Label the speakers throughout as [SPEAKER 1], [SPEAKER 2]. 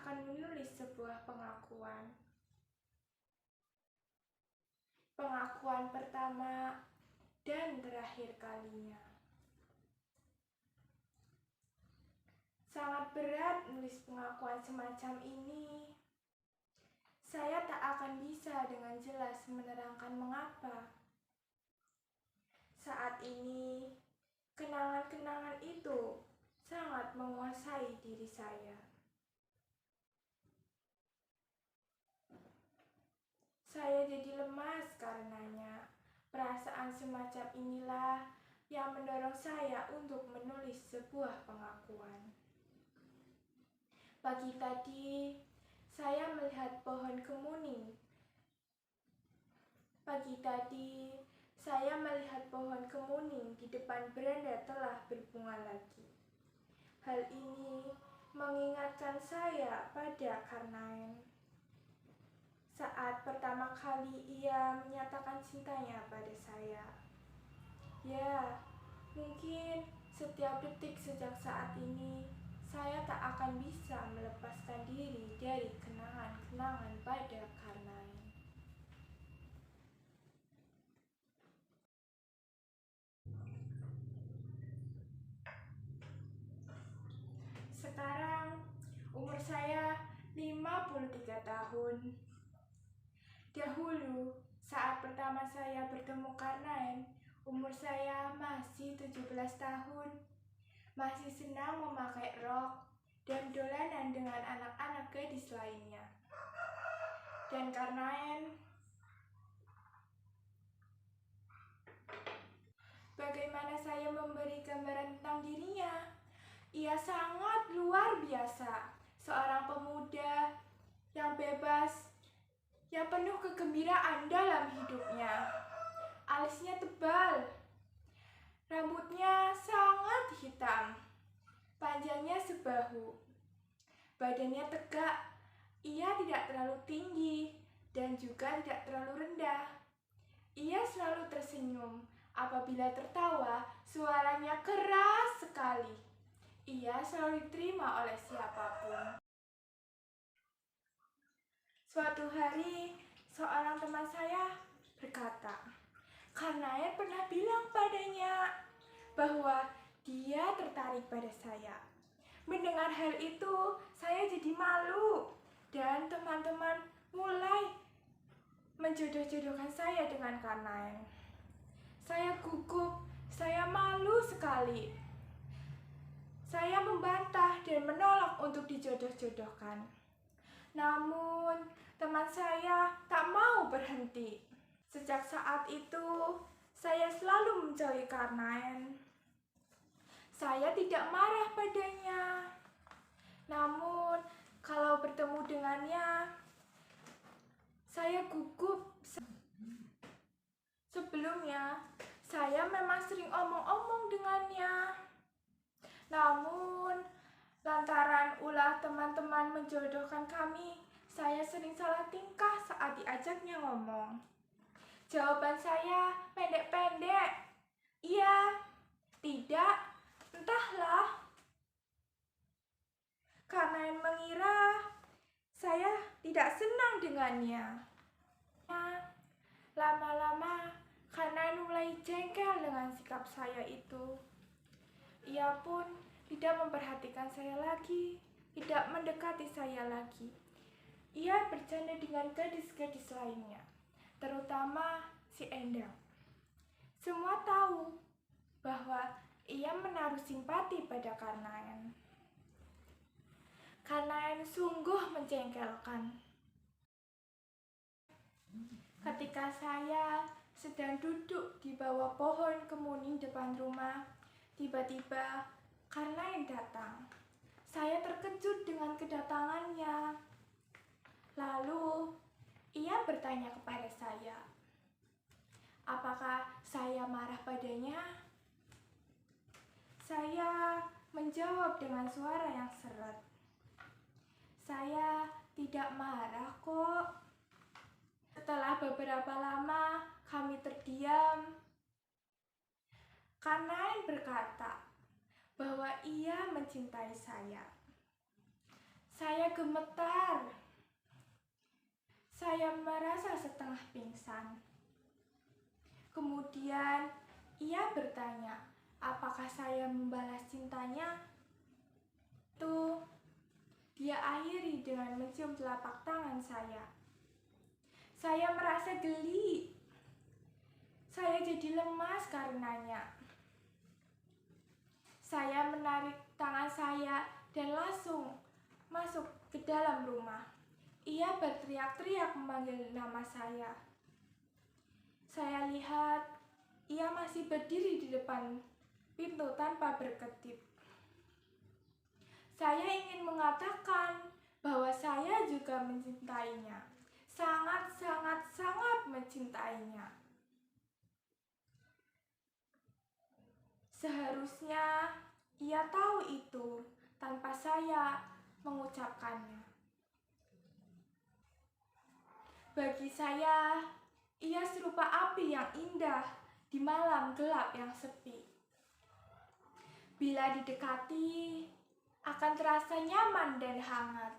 [SPEAKER 1] akan menulis sebuah pengakuan. Pengakuan pertama dan terakhir kalinya. Sangat berat menulis pengakuan semacam ini. Saya tak akan bisa dengan jelas menerangkan mengapa. Saat ini, kenangan-kenangan itu sangat menguasai diri saya. Saya jadi lemas karenanya. Perasaan semacam inilah yang mendorong saya untuk menulis sebuah pengakuan. Pagi tadi, saya melihat pohon kemuning. Di depan beranda telah berbunga lagi. Hal ini mengingatkan saya pada Karnaen. Saat pertama kali ia menyatakan cintanya pada saya. Ya, mungkin setiap detik sejak saat ini, saya tak akan bisa melepaskan diri dari kenangan-kenangan pada Karnaen. Sekarang, umur saya 53 tahun. Dahulu, saat pertama saya bertemu Karnaen, umur saya masih 17 tahun. Masih senang memakai rok dan dolanan dengan anak-anak gadis lainnya. Dan Karnaen, bagaimana saya memberi gambaran tentang dirinya? Ia sangat luar biasa, seorang pemuda yang bebas, yang penuh kegembiraan dalam hidupnya. Alisnya tebal, rambutnya sangat hitam, panjangnya sebahu, badannya tegak. Ia tidak terlalu tinggi dan juga tidak terlalu rendah. Ia selalu tersenyum. Apabila tertawa, suaranya keras sekali. Ia selalu diterima oleh siapapun. Suatu hari, seorang teman saya berkata, Karnaen pernah bilang padanya bahwa dia tertarik pada saya. Mendengar hal itu, saya jadi malu dan teman-teman mulai menjodoh-jodohkan saya dengan Karnaen. Saya gugup, saya malu sekali. Saya membantah dan menolak untuk dijodoh-jodohkan. Namun, teman saya tak mau berhenti. Sejak saat itu, saya selalu menjauhi Karnaen. Saya tidak marah padanya. Namun, kalau bertemu dengannya, saya gugup. Sebelumnya, saya memang sering omong-omong dengannya. Namun, lantaran ulah teman-teman menjodohkan kami, saya sering salah tingkah saat diajaknya ngomong. Jawaban saya pendek-pendek. Iya, tidak, entahlah. Karnaen mengira saya tidak senang dengannya. Lama-lama, Karnaen mulai jengkel dengan sikap saya itu. Ia pun tidak memperhatikan saya lagi, tidak mendekati saya lagi. Ia bercanda dengan gadis-gadis lainnya, terutama si Endang. Semua tahu bahwa ia menaruh simpati pada Karnaen. Karnaen sungguh menjengkelkan. Ketika saya sedang duduk di bawah pohon kemuning depan rumah, tiba-tiba Karnaen datang. Saya terkejut dengan kedatangannya. Lalu, ia bertanya kepada saya, apakah saya marah padanya? Saya menjawab dengan suara yang seret, saya tidak marah kok. Setelah beberapa lama kami terdiam, Karnaen berkata bahwa ia mencintai saya. Saya gemetar. Saya merasa setengah pingsan. Kemudian ia bertanya, apakah saya membalas cintanya? Tuh, dia akhiri dengan mencium telapak tangan saya. Saya merasa geli. Saya jadi lemas karenanya. Saya menarik tangan saya dan langsung masuk ke dalam rumah. Ia berteriak-teriak memanggil nama saya. Saya lihat ia masih berdiri di depan pintu tanpa berkedip. Saya ingin mengatakan bahwa saya juga mencintainya. Sangat mencintainya. Seharusnya ia tahu itu tanpa saya mengucapkannya. Bagi saya, ia serupa api yang indah di malam gelap yang sepi. Bila didekati, akan terasa nyaman dan hangat.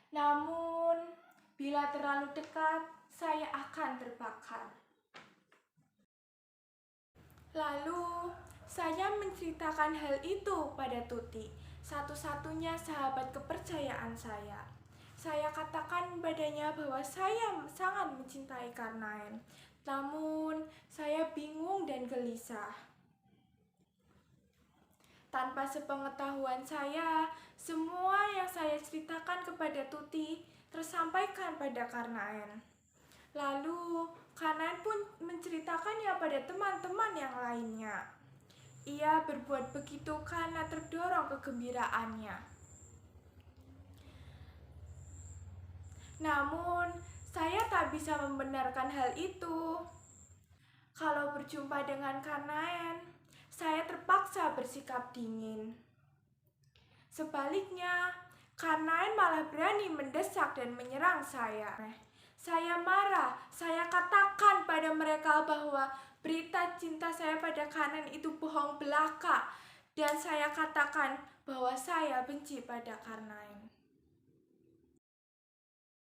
[SPEAKER 1] Namun, bila terlalu dekat, saya akan terbakar. Lalu, saya menceritakan hal itu pada Tuti, satu-satunya sahabat kepercayaan saya. Saya katakan padanya bahwa saya sangat mencintai Karnaen. Namun, saya bingung dan gelisah. Tanpa sepengetahuan saya, semua yang saya ceritakan kepada Tuti tersampaikan pada Karnaen. Lalu, Karnaen pun menceritakannya pada teman-teman yang lainnya. Ia berbuat begitu karena terdorong kegembiraannya. Namun, saya tak bisa membenarkan hal itu. Kalau berjumpa dengan Karnaen, saya terpaksa bersikap dingin. Sebaliknya, Karnaen malah berani mendesak dan menyerang saya. Saya marah, saya katakan pada mereka bahwa berita cinta saya pada Karnaen itu bohong belaka. Dan saya katakan bahwa saya benci pada Karnaen.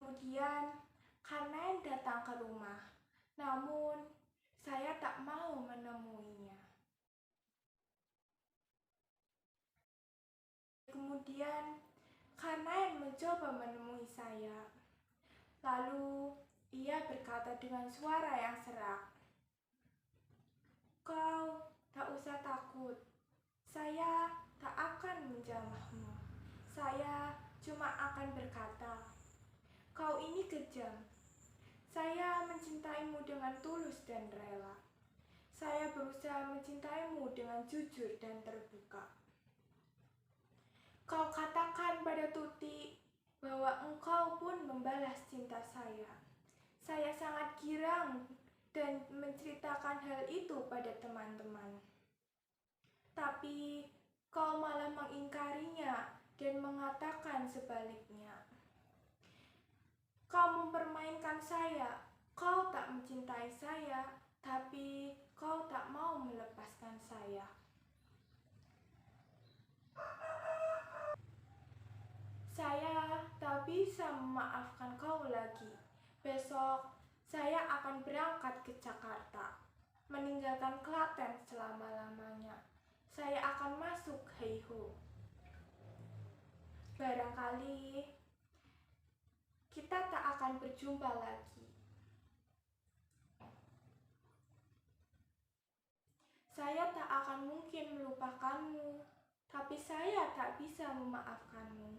[SPEAKER 1] Kemudian, Karnaen datang ke rumah. Namun, saya tak mau menemuinya. Kemudian, Karnaen mencoba menemui saya. Lalu, ia berkata dengan suara yang serak, "Kau tak usah takut. Saya tak akan menjamahmu. Saya cuma akan berkata, kau ini kejam. Saya mencintaimu dengan tulus dan rela. Saya berusaha mencintaimu dengan jujur dan terbuka. Kau katakan pada Tuti bahwa engkau pun membalas cinta saya. Saya sangat girang dan menceritakan hal itu pada teman-teman. Tapi kau malah mengingkarinya dan mengatakan sebaliknya. Kau mempermainkan saya, kau tak mencintai saya, tapi kau tak mau melepaskan saya." Saya tak bisa memaafkan kau lagi. Besok saya akan berangkat ke Jakarta, meninggalkan Klaten selama-lamanya. Saya akan masuk Heiho. Barangkali kita tak akan berjumpa lagi. Saya tak akan mungkin melupakanmu, tapi saya tak bisa memaafkanmu.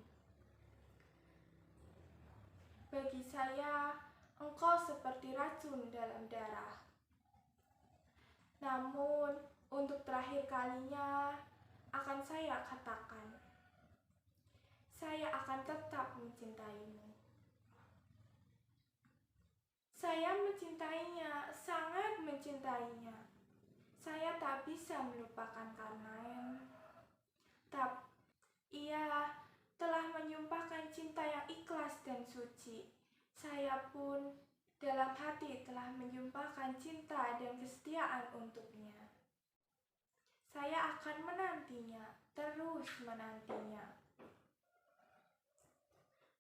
[SPEAKER 1] Bagi saya, engkau seperti racun dalam darah. Namun, untuk terakhir kalinya, akan saya katakan, saya akan tetap mencintaimu. Saya mencintainya, sangat mencintainya. Saya tak bisa melupakan Karnaen. Tapi ia telah menyumpahkan cinta yang ikhlas dan suci. Saya pun dalam hati telah menyumpahkan cinta dan kesetiaan untuknya. Saya akan menantinya, terus menantinya.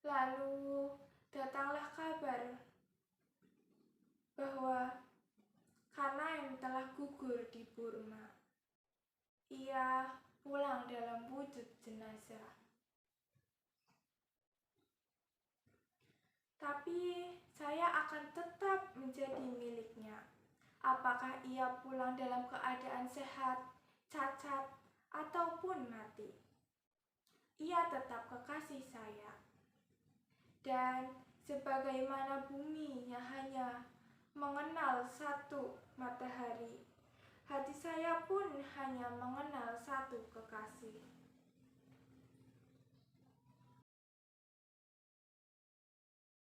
[SPEAKER 1] Lalu datanglah kabar bahwa Kanain telah gugur di Burma. Ia pulang dalam wujud jenazah. Tapi saya akan tetap menjadi miliknya. Apakah ia pulang dalam keadaan sehat, cacat, ataupun mati? Ia tetap kekasih saya. Dan sebagaimana bumi yang hanya mengenal satu matahari, hati saya pun hanya mengenal satu kekasih.